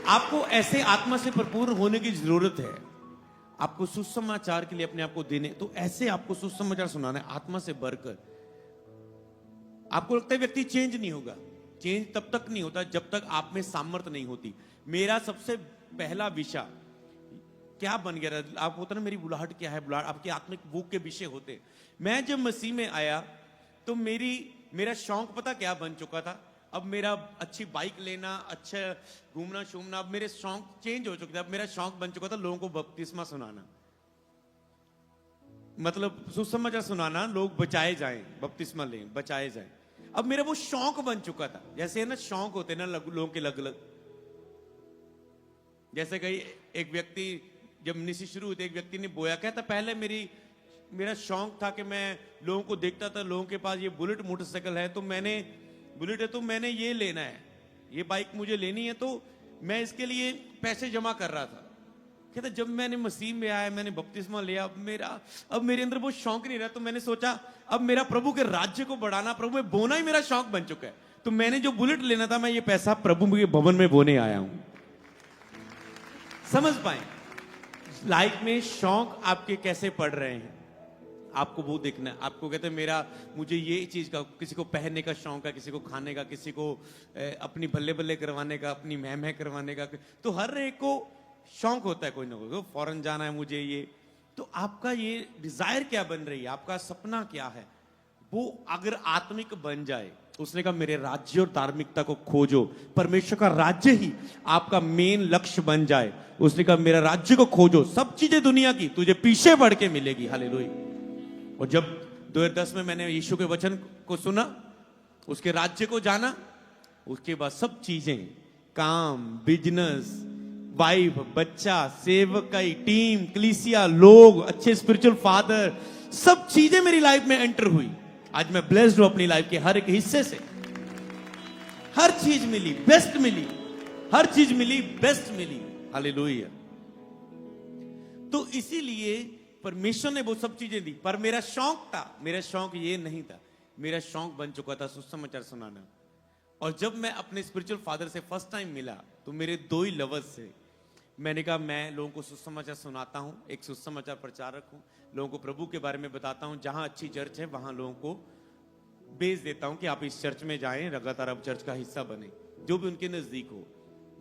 आपको ऐसे आत्मा से भरपूर होने की जरूरत है। आपको सुसमाचार के लिए अपने आप को देने, तो ऐसे आपको सुसमाचार सुनाना है आत्मा से भरकर। आपको लगता है व्यक्ति चेंज नहीं होगा, चेंज तब तक नहीं होता जब तक आप में सामर्थ्य नहीं होती। मेरा सबसे पहला विषय क्या बन गया, आप होता ना मेरी बुलाहट क्या है, बुलाहट आपकी आत्मिक भूख के विषय होते। मैं जब मसीह में आया तो मेरा शौक पता क्या बन चुका था। अब मेरा अच्छी बाइक लेना, अच्छा घूमना शूमना, अब मेरे शौक चेंज हो चुके थे। अब मेरा शौक बन चुका था लोगों को बपतिस्मा सुनाना, मतलब सुसमाचार सुनाना, लोग बचाए जाएं, बपतिस्मा लें, बचाए जाएं। अब मेरा वो शौक बन चुका था। जैसे है ना शौक होते ना लोगों के अलग अलग। जैसे कहीं एक व्यक्ति जब मिनिस्ट्री शुरू हुई थी, एक व्यक्ति ने बोया, कहता पहले मेरा शौक था कि मैं लोगों को देखता था, लोगों के पास ये बुलेट मोटरसाइकिल है तो मैंने ये लेना है, ये बाइक मुझे लेनी है, तो मैं इसके लिए पैसे जमा कर रहा था। कहता जब मैंने मसीह में आया, मैंने बपतिस्मा लिया, अब मेरे अंदर वो शौक नहीं रहा। तो मैंने सोचा अब मेरा प्रभु के राज्य को बढ़ाना, प्रभु में बोना ही मेरा शौक बन चुका है। तो मैंने जो बुलेट लेना था, मैं ये पैसा प्रभु के भवन में बोने आया हूं। समझ पाए लाइफ में शौक आपके कैसे पड़ रहे हैं, आपको वो देखना है। आपको कहते हैं मुझे ये चीज का, किसी को पहनने का शौक है, किसी को खाने का, किसी को अपनी बल्ले बल्ले करवाने का, अपनी मह करवाने का। तो हर एक को शौक होता है, कोई ना कोई, फॉरेन जाना है मुझे ये। तो आपका ये डिजायर क्या बन रही है, आपका सपना क्या है, वो अगर आत्मिक बन जाए। उसने कहा मेरे राज्य और धार्मिकता को खोजो, परमेश्वर का राज्य ही आपका मेन लक्ष्य बन जाए। उसने कहा मेरा राज्य को खोजो, सब चीजें दुनिया की तुझे पीछे बढ़ के मिलेगी। हालेलुया। और जब 2010 में मैंने यीशु के वचन को सुना, उसके राज्य को जाना, उसके बाद सब चीजें, काम, बिजनेस, वाइफ, बच्चा, सेवकाई, टीम, कलीसिया, लोग, अच्छे स्पिरिचुअल फादर, सब चीजें मेरी लाइफ में एंटर हुई। आज मैं ब्लेस्ड हूं अपनी लाइफ के हर एक हिस्से से। हर चीज मिली, बेस्ट मिली, हर चीज मिली, बेस्ट मिली। हालेलुया। तो इसीलिए परमेश्वर ने वो सब चीजें दी, पर मेरा शौक था, मेरा शौक ये नहीं था। मेरा शौक बन चुका था सुसमाचार सुनाना। और जब मैं अपने स्पिरिचुअल फादर से फर्स्ट टाइम मिला, तो मेरे दो ही लवर्स थे। मैंने कहा मैं लोगों को सुसमाचार सुनाता हूं, एक सुसमाचार प्रचारक हूं, लोगों को प्रभु के बारे में बताता हूं। जहां अच्छी चर्च है वहां लोगों को भेज देता हूं कि आप इस चर्च में जाएं, लगातार आप चर्च का हिस्सा बने, जो भी उनके नजदीक हो।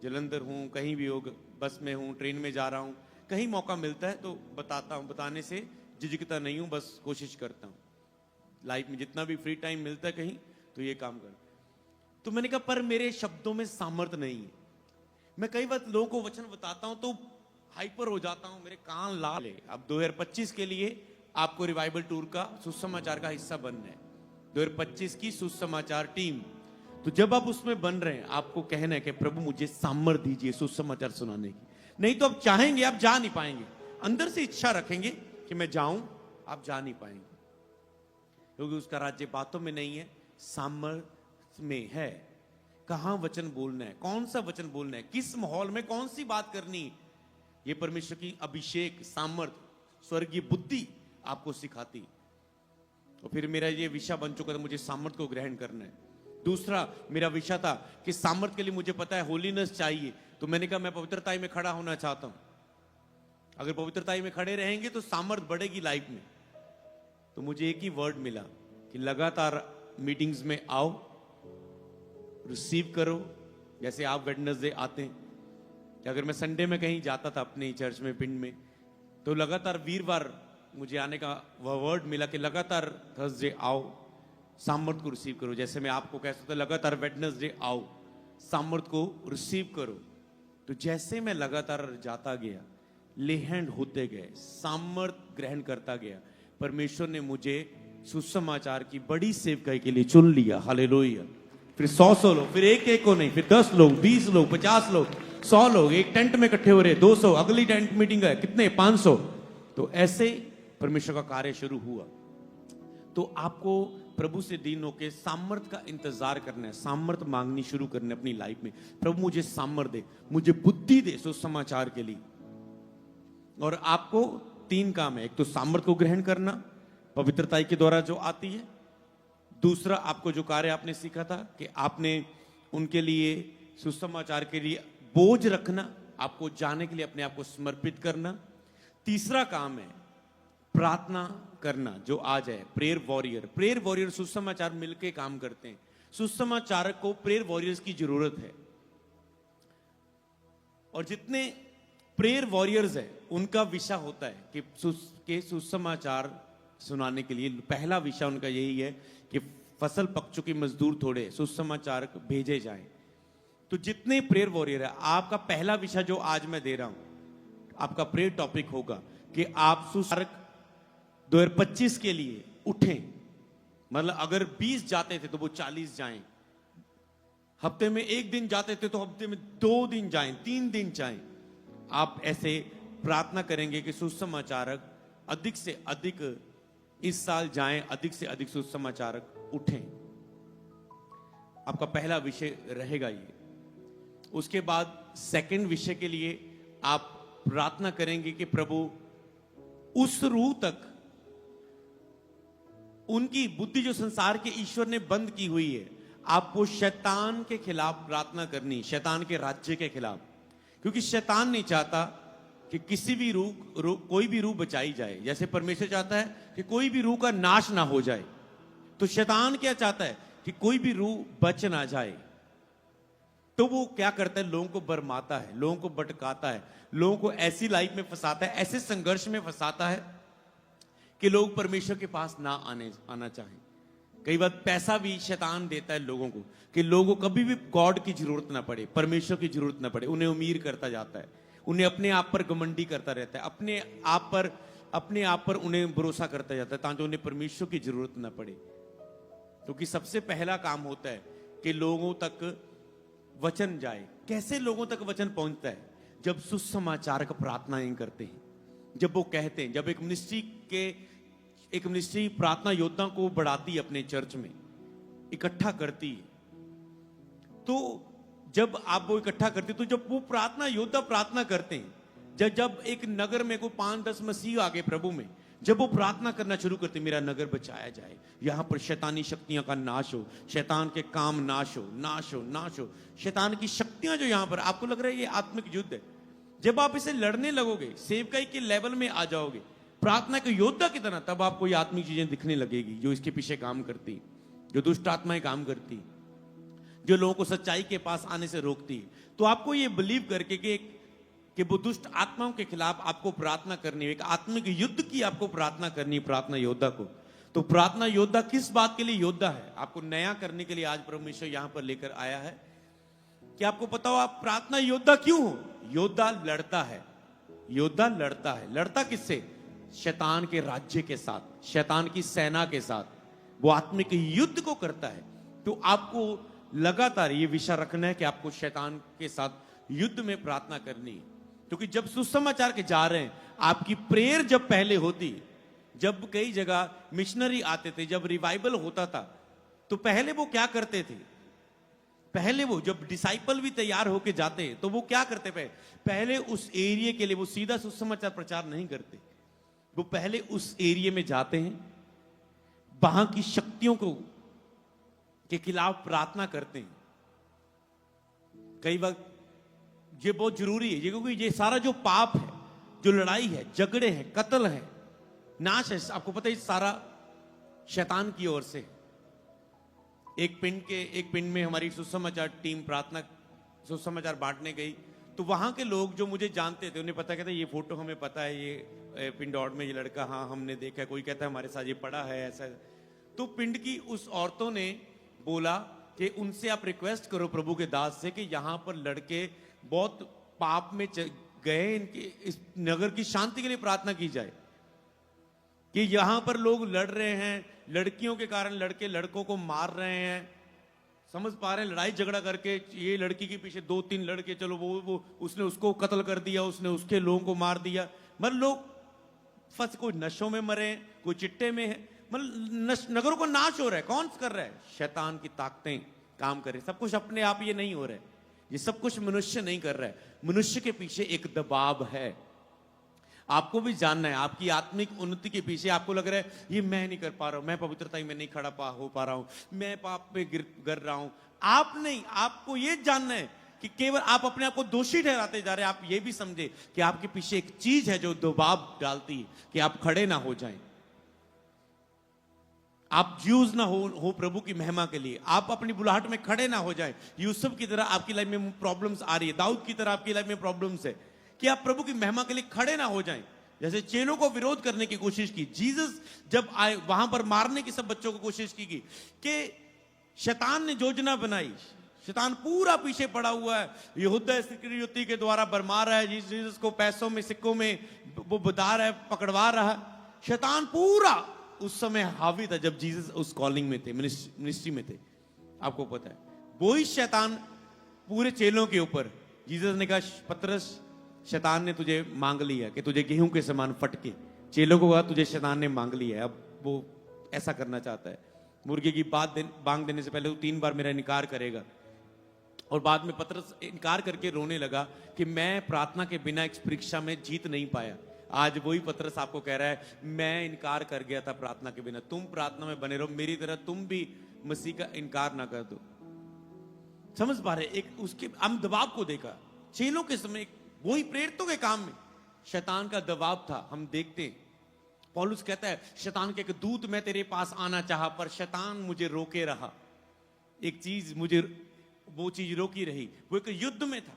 जलंधर हूं, कहीं भी हो, बस में हूं, ट्रेन में जा रहा हूं, कहीं मौका मिलता है तो बताता हूं। बताने से झिझकता नहीं हूं, बस कोशिश करता हूं लाइफ में जितना भी फ्री टाइम मिलता है कहीं तो ये काम कर। तो मैंने कहा पर मेरे शब्दों में सामर्थ्य नहीं है। मैं कई बार लोगों को वचन बताता हूं तो हाइपर हो जाता हूं, मेरे कान लाल है। अब 2025 के लिए आपको रिवाइवल टूर का सुसमाचार का हिस्सा बनना है, 2025 की सुसमाचार टीम। तो जब आप उसमें बन रहे हैं, आपको कहना है कि प्रभु मुझे सामर्थ्य दीजिए सुसमाचार सुनाने की। नहीं तो आप चाहेंगे, आप जा नहीं पाएंगे। अंदर से इच्छा रखेंगे कि मैं जाऊं, आप जा नहीं पाएंगे, क्योंकि उसका राज्य बातों में नहीं है, सामर्थ्य में है। कहां वचन बोलना है, कौन सा वचन बोलना है, किस माहौल में कौन सी बात करनी है, ये परमेश्वर की अभिषेक, सामर्थ्य, स्वर्गीय बुद्धि आपको सिखाती। और फिर मेरा ये विषय बन चुका था, मुझे सामर्थ्य को ग्रहण करना है। दूसरा मेरा विषय था कि सामर्थ्य के लिए मुझे पता है होलीनेस चाहिए। तो मैंने कहा मैं पवित्रताई में खड़ा होना चाहता हूं। अगर पवित्रताई में खड़े रहेंगे तो सामर्थ्य बढ़ेगी लाइफ में। तो मुझे एक ही वर्ड मिला कि लगातार मीटिंग्स में आओ, रिसीव करो। जैसे आप वेडनेसडे आते हैं, कि अगर मैं संडे में कहीं जाता था अपने चर्च में, पिंड में, तो लगातार वीरवार मुझे आने का वह वर्ड मिला कि लगातार थर्सडे आओ, सामर्थ्य को रिसीव करो। जैसे मैं आपको कह सकता लगातार वेडनेसडे आओ, सामर्थ्य को रिसीव करो। तो जैसे मैं लगातार जाता गया, लेहैंड होते गए, सामर्थ्य ग्रहण करता गया, परमेश्वर ने मुझे सुसमाचार की बड़ी सेवकाई के लिए चुन लिया। हालेलुया। फिर 100 लोग, फिर एक को नहीं, फिर 10 लोग, 20 लोग, 50 लोग, 100 लोग एक टेंट में इकट्ठे हो रहे, 200, अगली टेंट मीटिंग है कितने, 500। तो ऐसे परमेश्वर का कार्य शुरू हुआ। तो आपको प्रभु से दीन होकर सामर्थ्य का इंतजार करना है, सामर्थ्य मांगनी शुरू करना है अपनी लाइफ में। प्रभु मुझे सामर्थ्य दे, मुझे बुद्धि दे सुसमाचार के लिए। और आपको 3 काम है, एक तो सामर्थ्य को ग्रहण करना पवित्रता के द्वारा जो आती है। दूसरा, आपको जो कार्य आपने सीखा था कि आपने उनके लिए सुसमाचार के लिए बोझ रखना, आपको जाने के लिए अपने आप को समर्पित करना। तीसरा काम है प्रार्थना करना, जो आ जाए प्रेयर वॉरियर। प्रेयर वॉरियर सुसमाचार मिलके काम करते हैं। सुसमाचारक को प्रेयर वॉरियर्स की जरूरत है, और जितने प्रेयर वॉरियर्स है उनका विषय होता है कि सुसमाचार सुनाने के लिए पहला विषय उनका यही है कि फसल पक चुकी, मजदूर थोड़े, सुसमाचार भेजे जाएं। तो जितने प्रेयर वॉरियर है, आपका पहला विषय जो आज मैं दे रहा हूं, आपका प्रेयर टॉपिक होगा कि आप सुसमाचारक 2025 के लिए उठें। मतलब अगर 20 जाते थे तो वो 40 जाएं, हफ्ते में 1 दिन जाते थे तो हफ्ते में 2 दिन जाएं, 3 दिन जाएं। आप ऐसे प्रार्थना करेंगे कि सुसमाचारक अधिक से अधिक इस साल जाएं, अधिक से अधिक सुसमाचारक उठें। आपका पहला विषय रहेगा ये। उसके बाद सेकंड विषय के लिए आप प्रार्थना करेंगे कि प्रभु उस रूह तक उनकी बुद्धि जो संसार के ईश्वर ने बंद की हुई है, आपको शैतान के खिलाफ प्रार्थना करनी, शैतान के राज्य के खिलाफ। क्योंकि शैतान नहीं चाहता कि किसी भी कोई भी रूह बचाई जाए। जैसे परमेश्वर चाहता है कि कोई भी रूह का नाश ना हो जाए, तो शैतान क्या चाहता है कि कोई भी रूह बच ना जाए। तो वो क्या करता है, लोगों को बरमाता है, लोगों को भटकाता है, लोगों को ऐसी लाइफ में फंसाता है, ऐसे संघर्ष में फंसाता है कि लोग परमेश्वर के पास ना आना चाहें। कई बार पैसा भी शैतान देता है लोगों को कि लोगों को कभी भी गॉड की जरूरत ना पड़े, परमेश्वर की जरूरत ना पड़े। उन्हें अमीर करता जाता है, उन्हें अपने आप पर घमंडी करता रहता है, अपने आप पर उन्हें भरोसा करता जाता है, ताकि उन्हें परमेश्वर की जरूरत ना पड़े। क्योंकि सबसे पहला काम होता है कि लोगों तक वचन जाए। कैसे लोगों तक वचन पहुंचता है? जब सुसमाचारक प्रार्थनाएं करते हैं, जब वो कहते हैं, जब एक मिनिस्ट्री प्रार्थना योद्धा को बढ़ाती है, अपने चर्च में इकट्ठा करती है। तो जब आप वो इकट्ठा करते, तो जब वो प्रार्थना योद्धा प्रार्थना करते हैं, जब एक नगर में को 5-10 मसीह आ गए प्रभु में, जब वो प्रार्थना करना शुरू करते, मेरा नगर बचाया जाए, यहां पर शैतानी शक्तियां का नाश हो, शैतान के काम नाश हो, शैतान की शक्तियां जो यहां पर, आपको लग रहा है ये आत्मिक युद्ध है। जब आप इसे लड़ने लगोगे, सेवकाई के लेवल में आ जाओगे, प्रार्थना के योद्धा की तरह, तब आपको ये आत्मिक चीजें दिखने लगेगी जो इसके पीछे काम करती, जो दुष्ट आत्माएं काम करती, जो लोगों को सच्चाई के पास आने से रोकती। तो आपको ये बिलीव करके कि वो दुष्ट आत्माओं के खिलाफ आपको प्रार्थना करनी है, एक आत्मिक युद्ध की आपको प्रार्थना करनी है प्रार्थना योद्धा को। तो प्रार्थना योद्धा किस बात के लिए योद्धा है, आपको नया करने के लिए आज परमेश्वर यहां पर लेकर आया है कि आपको पता हो आप प्रार्थना योद्धा क्यों हो। योद्धा लड़ता है, योद्धा लड़ता है। लड़ता किससे? शैतान के राज्य के साथ, शैतान की सेना के साथ, वो आत्मिक युद्ध को करता है। तो आपको लगातार ये विषय रखना है कि आपको शैतान के साथ युद्ध में प्रार्थना करनी है। क्योंकि जब सुसमाचार के जा रहे हैं, आपकी प्रेयर जब पहले होती, जब कई जगह मिशनरी आते थे, जब रिवाइवल होता था, तो पहले वो क्या करते थे? पहले वो जब डिसाइपल भी तैयार होके जाते, तो वो क्या करते? पहले उस एरिया के लिए वो सीधा सुसमाचार प्रचार नहीं करते, वो पहले उस एरिया में जाते हैं, वहां की शक्तियों को के खिलाफ प्रार्थना करते हैं। कई वक्त ये बहुत जरूरी है, क्योंकि ये सारा जो पाप है, जो लड़ाई है, झगड़े हैं, कत्ल है, नाश है, आपको पता है सारा शैतान की ओर से। एक पिंड में हमारी सुसमाचार टीम प्रार्थना सुसमाचार बांटने गई, तो वहां के लोग जो मुझे जानते थे, उन्हें पता, कहते ये फोटो हमें पता है, ये पिंडौर में ये लड़का, हाँ हमने देखा है, कोई कहता है हमारे साथ ये पड़ा है, ऐसा। तो पिंड की उस औरतों ने बोला कि उनसे आप रिक्वेस्ट करो प्रभु के दास से कि यहां पर लड़के बहुत पाप में गए, इनके इस नगर की शांति के लिए प्रार्थना की जाए। कि यहां पर लोग लड़ रहे हैं, लड़कियों के कारण लड़के लड़कों को मार रहे हैं, समझ पा रहे हैं, लड़ाई झगड़ा करके, ये लड़की के पीछे 2-3 लड़के, चलो वो उसने उसको कत्ल कर दिया, उसने उसके लोगों को मार दिया। मतलब लोग फंस, कोई नशों में मरे, कोई चिट्टे में है, मतलब नगरों को नाश हो रहा है। कौन कर रहा है? शैतान की ताकतें काम कर रही। सब कुछ अपने आप ये नहीं हो रहा है, ये सब कुछ मनुष्य नहीं कर रहा है, मनुष्य के पीछे एक दबाव है। आपको भी जानना है, आपकी आत्मिक उन्नति के पीछे आपको लग रहा है ये मैं नहीं कर पा रहा हूं, मैं पवित्रता में नहीं हो पा रहा हूं, मैं पाप पे गिर रहा हूं। आप नहीं, आपको ये जानना है कि केवल आप अपने आप को दोषी ठहराते जा रहे हैं, आप ये भी समझे कि आपके पीछे एक चीज है जो दबाव डालती है कि आप खड़े ना हो जाएं, आप यूज ना हो प्रभु की महिमा के लिए, आप अपनी बुलाहट में खड़े ना हो जाएं। यूसुफ की तरह आपकी लाइफ में प्रॉब्लम्स आ रही है, दाऊद की तरह आपकी लाइफ में प्रॉब्लम्स है कि आप प्रभु की महिमा के लिए खड़े ना हो जाएं। जैसे चेलों को विरोध करने की कोशिश की, जीसस जब आए वहां पर मारने की सब बच्चों को कोशिश की कि शैतान ने योजना बनाई, शैतान पूरा पीछे पड़ा हुआ है, यहूदा इस्करियोती के द्वारा बरमा रहा है जीसस को, पैसों में सिक्कों में वो बता रहा है, पकड़वा रहा है। शैतान पूरा उस समय हावी था जब जीसस उस कॉलिंग में थे, मिनिस्ट्री में थे। आपको पता है वही शैतान पूरे चेलों के ऊपर, जीसस ने कहा पतरस शैतान ने तुझे मांग लिया कि तुझे गेहूं के समान फटके, चेलों को कहा तुझे शैतान ने मांग लिया है, अब वो ऐसा करना चाहता है, मुर्गे की बांग देने से पहले वो 3 बार मेरा इनकार करेगा। और बाद में पतरस इनकार करके रोने लगा कि मैं प्रार्थना के बिना इस परीक्षा में जीत नहीं पाया। आज वही पतरस आपको कह रहा है मैं इनकार कर गया था प्रार्थना के बिना, तुम प्रार्थना में बने रहो, मेरी तरह तुम भी मसीह का इनकार ना कर दो। समझ पा रहे? एक उसके हम दबाव को देखा चेलों के समय, वही प्रेरितों के काम में शैतान का दबाव था। हम देखते हैं पौलुस कहता है शैतान के एक दूत मैं तेरे पास आना चाहा पर शैतान मुझे रोके रहा। एक चीज मुझे वो चीज रोकी रही, वो एक युद्ध में था।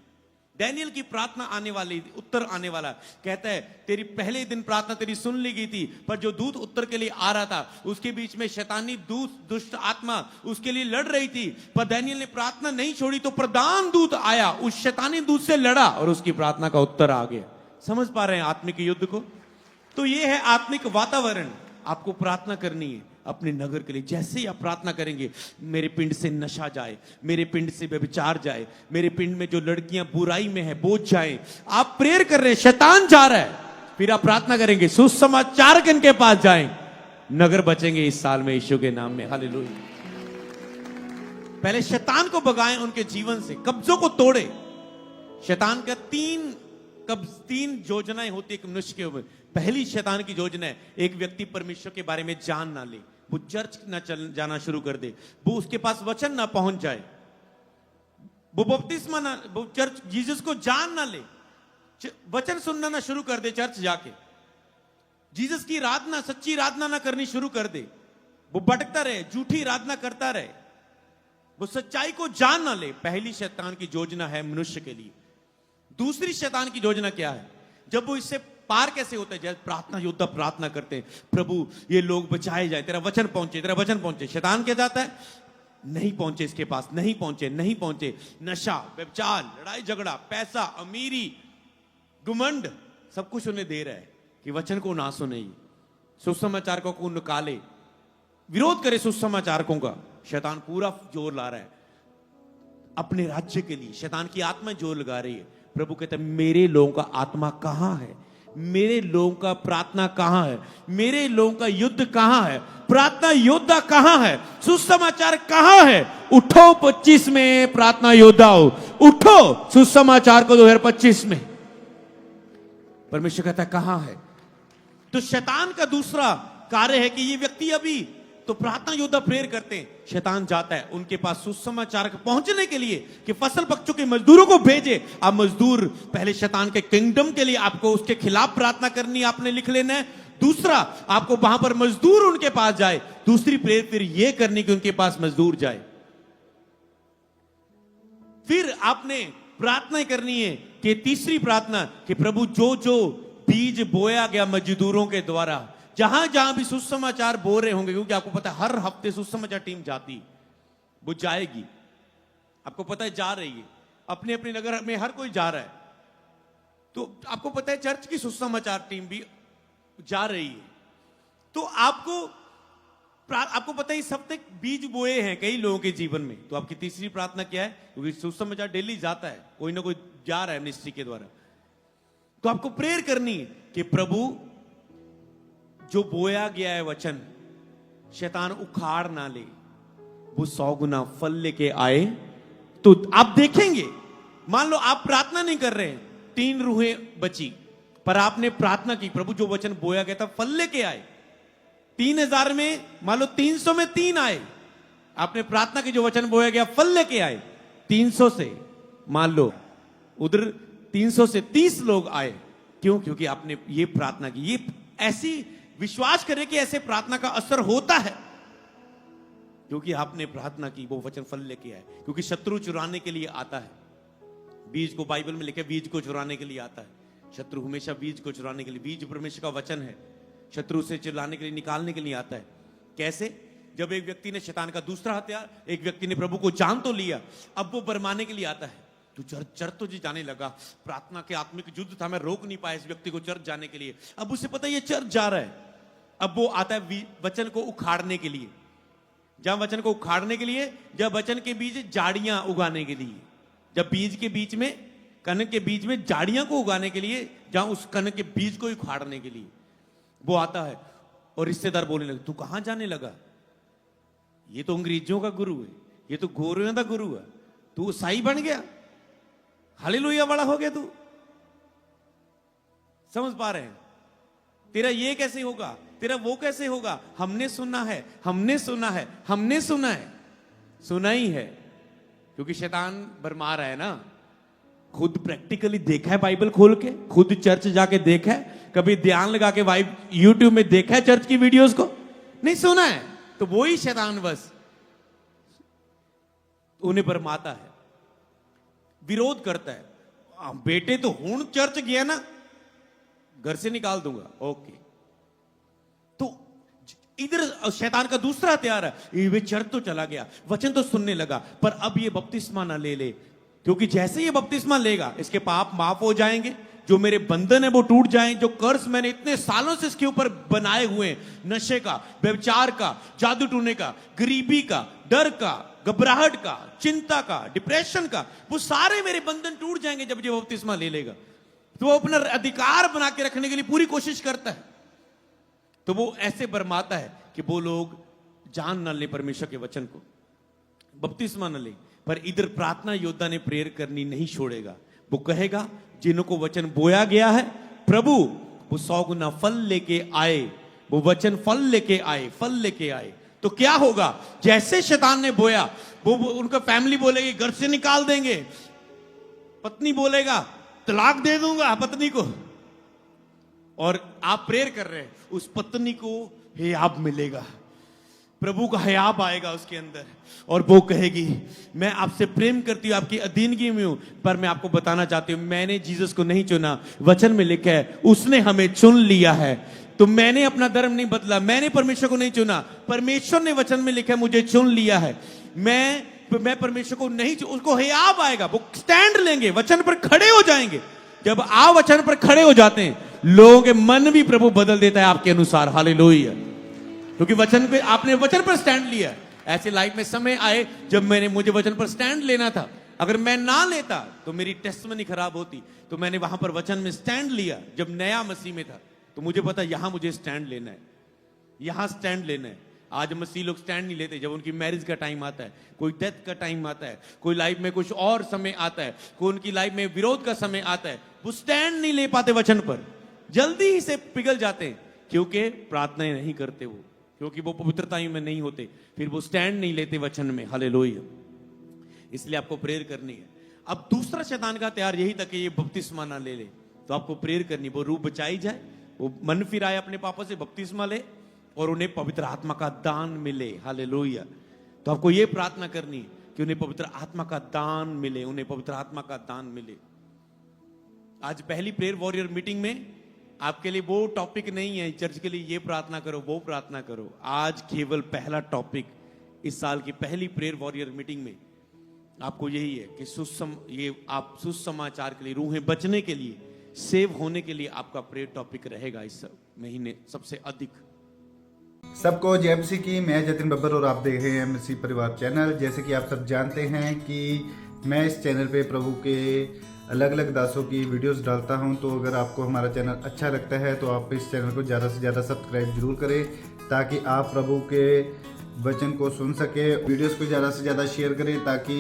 डैनियल की प्रार्थना आने वाली, उत्तर आने वाला, कहता है तेरी पहले दिन प्रार्थना तेरी सुन ली गई थी, पर जो दूत उत्तर के लिए आ रहा था उसके बीच में शैतानी दुष्ट आत्मा उसके लिए लड़ रही थी, पर डैनियल ने प्रार्थना नहीं छोड़ी तो प्रधान दूत आया, उस शैतानी दूत से लड़ा और उसकी प्रार्थना का उत्तर आ गया। समझ पा रहे हैं आत्मिक युद्ध को? तो ये है आत्मिक वातावरण। आपको प्रार्थना करनी है अपने नगर के लिए। जैसे ही आप प्रार्थना करेंगे, मेरे पिंड से नशा जाए, मेरे पिंड से व्यभिचार जाए, मेरे पिंड में जो लड़कियां बुराई में है वो जाए। आप प्रेयर कर रहे हैं, शैतान जा रहा है, फिर आप प्रार्थना करेंगे सुसमाचार के पास जाएं, नगर बचेंगे इस साल में यीशु के नाम में। हालेलुया। पहले शैतान को भगाएं उनके जीवन से, कब्जों को तोड़े। शैतान का 3 योजनाएं होती है एक मनुष्य के ऊपर। पहली शैतान की योजना है एक व्यक्ति परमेश्वर के बारे में जान ना ले, वो चर्च ना जाना शुरू कर दे, वो उसके पास वचन ना पहुंच जाए, वो बपतिस्मा ना, वो चर्च जीसस को जान ना ले, वचन सुनना ना शुरू कर दे, चर्च जाके जीसस की आराधना, सच्ची आराधना ना करनी शुरू कर दे, वो भटकता रहे, झूठी आराधना करता रहे, वो सच्चाई को जान ना ले। पहली शैतान की योजना है मनुष्य के लिए। दूसरी शैतान की योजना क्या है? जब वो इससे पार कैसे होता है? जैसे प्रार्थना योद्धा प्रार्थना करते हैं, प्रभु ये लोग बचाए जाए, तेरा वचन पहुंचे, तेरा वचन पहुंचे। शैतान क्या जाता है? नहीं पहुंचे इसके पास, नहीं पहुंचे। नशा, व्यभिचार, लड़ाई झगड़ा, पैसा, अमीरी, घमंड, सब कुछ उन्हें दे रहा है कि वचन को ना सुने, सुसमाचार को निकाले, विरोध करे सुसमाचारकों का। शैतान पूरा जोर ला रहा है अपने राज्य के लिए। शैतान की आत्मा जोर लगा रही है। प्रभु कहते हैं मेरे लोगों का आत्मा कहां है? मेरे लोगों का प्रार्थना कहां है? मेरे लोगों का युद्ध कहां है? प्रार्थना योद्धा कहां है? सुसमाचार कहां है? उठो 25 में प्रार्थना योद्धा हो, उठो सुसमाचार को 2025 में। परमेश्वर कहता है कहां है? तो शैतान का दूसरा कार्य है कि ये व्यक्ति अभी तो प्रार्थना योद्धा प्रेयर करते हैं, शैतान जाता है उनके पास सुसमाचार पहुंचने के लिए कि फसल पक चुके मजदूरों को भेजे। अब मजदूर पहले शैतान के किंगडम के लिए आपको उसके खिलाफ प्रार्थना करनी, आपने लिख लेना है। दूसरा, आपको वहां पर मजदूर उनके पास जाए। दूसरी प्रेयर फिर यह करनी कि उनके पास मजदूर जाए। फिर आपने प्रार्थना करनी है कि तीसरी प्रार्थना कि प्रभु जो जो बीज बोया गया मजदूरों के द्वारा, जहां जहां भी सुसमाचार बोल रहे होंगे, क्योंकि आपको पता है हर हफ्ते सुसमाचार टीम जाती, वो जाएगी, आपको पता है जा रही है, अपने अपने नगर में हर कोई जा रहा है। तो आपको पता है चर्च की सुसमाचार टीम भी जा रही है। तो आपको पता है इस हफ्ते बीज बोए हैं कई लोगों के जीवन में। तो आपकी तीसरी प्रार्थना क्या है? क्योंकि सुसमाचार डेली जाता है, कोई ना कोई जा रहा है मिनिस्ट्री के द्वारा। तो आपको प्रेयर करनी है कि प्रभु जो बोया गया है वचन शैतान उखाड़ ना ले, वो 100 गुना फल लेके आए। तो आप देखेंगे, मान लो आप प्रार्थना नहीं कर रहे हैं, 3 रूहें बची, पर आपने प्रार्थना की, प्रभु जो वचन बोया गया था फल लेके आए। 3000 में मान लो 300 में 3 आए, आपने प्रार्थना की, जो वचन बोया गया फल लेके आए 300 से। मान लो उधर 300 से 30 लोग आए। क्यों? क्योंकि आपने ये प्रार्थना की। ये ऐसी विश्वास करें कि ऐसे प्रार्थना का असर होता है क्योंकि आपने प्रार्थना की, वो वचन फल लेके आए। क्योंकि शत्रु चुराने के लिए आता है। बीज को बाइबल में लिखे बीज को चुराने के लिए आता है। शत्रु हमेशा बीज को चुराने के लिए, बीज परमेश्वर का वचन है, शत्रु से चुराने के लिए, निकालने के लिए आता है। कैसे? जब एक व्यक्ति ने शैतान का दूसरा हथियार, एक व्यक्ति ने प्रभु को जान तो लिया, अब वो बरमाने के लिए आता है। तो चर्च तो जी जाने लगा, प्रार्थना के आत्मिक युद्ध था, मैं रोक नहीं पाया इस व्यक्ति को चर्च जाने के लिए। अब उसे पता है ये चर्च जा रहा है। अब वो आता है वचन को उखाड़ने के लिए। जहां वचन को उखाड़ने के लिए, जब वचन के बीच जाड़ियां उगाने के लिए, जब बीज के बीच में, कनक के बीच में जाड़ियां को उगाने के लिए, जहां उस कनक के बीज को उखाड़ने के लिए वो आता है। और रिश्तेदार बोलने लगे, तू कहां जाने लगा? ये तो अंग्रेजों का गुरु है, ये तो गोरियों का गुरु है, तू ईसाई बन गया, हालेलुया वाला हो गया तू। समझ पा रहे हैं? तेरा ये कैसे होगा, तेरा वो कैसे होगा? हमने सुना है, हमने सुना है, हमने सुना है, सुना ही है। क्योंकि शैतान भरमा रहा है ना। खुद प्रैक्टिकली देखा है, बाइबल खोल के, खुद चर्च जाके देखा है, कभी ध्यान लगा के यूट्यूब में देखा है चर्च की वीडियोस को? नहीं सुना है। तो वो ही शैतान बस उन्हें भरमाता है, विरोध करता है। बेटे तो हूं चर्च गया ना, घर से निकाल दूंगा। ओके, तो इधर शैतान का दूसरा हथियार है, ये चर्च तो चला गया, वचन तो सुनने लगा, पर अब ये बपतिस्मा ना ले ले, क्योंकि जैसे ये बपतिस्मा लेगा इसके पाप माफ हो जाएंगे, जो मेरे बंधन है वो टूट जाएं, जो कर्ज मैंने इतने सालों से इसके ऊपर बनाए हुए हैं, नशे का, व्यभिचार का, जादू टूने का, गरीबी का, डर का, घबराहट का, चिंता का, डिप्रेशन का, वो सारे मेरे बंधन टूट जाएंगे जब ये बपतिस्मा ले लेगा। तो वो अपना अधिकार बना के रखने के लिए पूरी कोशिश करता है। तो वो ऐसे बरमाता है कि वो लोग जान न ले परमेश्वर के वचन को, बपतिस्मा न ले। पर इधर प्रार्थना योद्धा ने प्रेयर करनी नहीं छोड़ेगा। वो कहेगा, जिन्हों को वचन बोया गया है प्रभु वो 100 गुना फल लेके आए, वो वचन फल लेके आए, फल लेके आए। तो क्या होगा? जैसे शैतान ने बोया, वो उनका फैमिली बोलेगी घर से निकाल देंगे, पत्नी बोलेगा तलाक दे दूंगा पत्नी को, और आप प्रेयर कर रहे हैं, उस पत्नी को हियाब मिलेगा, प्रभु का हियाब आएगा उसके अंदर, और वो कहेगी मैं आपसे प्रेम करती हूं, आपकी अधीनगी में हूं, पर मैं आपको बताना चाहती हूं मैंने जीसस को नहीं चुना, वचन में लिखा है उसने हमें चुन लिया है। तो मैंने अपना धर्म नहीं बदला, मैंने परमेश्वर को नहीं चुना, परमेश्वर ने वचन में लिखा है मुझे चुन लिया है। मैं परमेश्वर को नहीं, उसको हियाब आएगा, वो स्टैंड लेंगे, वचन पर खड़े हो जाएंगे। जब आप वचन पर खड़े हो जाते हैं, लोगों के मन भी प्रभु बदल देता है आपके अनुसार। हालेलुया, क्योंकि वचन पे आपने वचन पर स्टैंड लिया। ऐसे लाइफ में समय आए जब मुझे वचन पर स्टैंड लेना था, अगर मैं ना लेता तो मेरी टेस्टमनी खराब होती। तो मैंने वहां पर वचन में स्टैंड लिया जब नया मसीह में था, तो मुझे पता यहां मुझे स्टैंड लेना है, यहां स्टैंड लेना है। आज मसीह लोग स्टैंड नहीं लेते। जब उनकी मैरिज का टाइम आता है, कोई डेथ का टाइम आता है, कोई लाइफ में कुछ और समय आता है, कोई उनकी लाइफ में विरोध का समय आता है, वो स्टैंड नहीं ले पाते वचन पर, जल्दी ही से पिघल जाते हैं, क्योंकि प्रार्थनाएं नहीं करते वो, क्योंकि वो पवित्रता में नहीं होते, फिर वो स्टैंड नहीं लेते वचन में। हालेलुया, इसलिए आपको प्रेयर करनी है। अब दूसरा शैतान का हथियार यही था कि ये बपतिस्मा ना ले ले, तो आपको प्रेयर करनी, वो रूह बचाई जाए, वो मन फिराए अपने पापों से, बपतिस्मा ले, और उन्हें पवित्र आत्मा का दान मिले। हालेलुया, तो आपको ये प्रार्थना करनी है कि उन्हें पवित्र आत्मा का दान मिले, उन्हें पवित्र आत्मा का दान मिले। आज पहली प्रेयर वॉरियर मीटिंग में आपके लिए वो टॉपिक नहीं है चर्च के लिए ये प्रार्थना करो वो प्रार्थना करो। आज केवल पहला टॉपिक इस साल की पहली प्रेयर वॉरियर मीटिंग में आपको यही है कि ये आप सुसमाचार के लिए, रूहें बचने के लिए, सेव होने के लिए आपका प्रेयर टॉपिक रहेगा इस महीने सबसे अधिक। सबको जय मसीह की। मैं जतिन बब्बर और आप देख रहे हैं मसीह परिवार चैनल। जैसे कि आप सब जानते हैं कि मैं इस चैनल पे प्रभु के अलग अलग दासों की वीडियोस डालता हूं, तो अगर आपको हमारा चैनल अच्छा लगता है तो आप इस चैनल को ज़्यादा से ज़्यादा सब्सक्राइब जरूर करें, ताकि आप प्रभु के वचन को सुन सके। वीडियोस को ज़्यादा से ज़्यादा शेयर करें, ताकि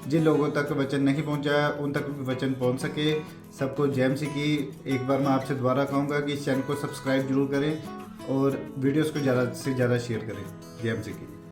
जिन लोगों तक वचन नहीं पहुंचा उन तक वचन पहुंच सके। सबको जय मसीह की। एक बार मैं आपसे दोबारा कहूँगा कि इस चैनल को सब्सक्राइब जरूर करें और वीडियोस को ज़्यादा से ज़्यादा शेयर करें। जय मसीह की।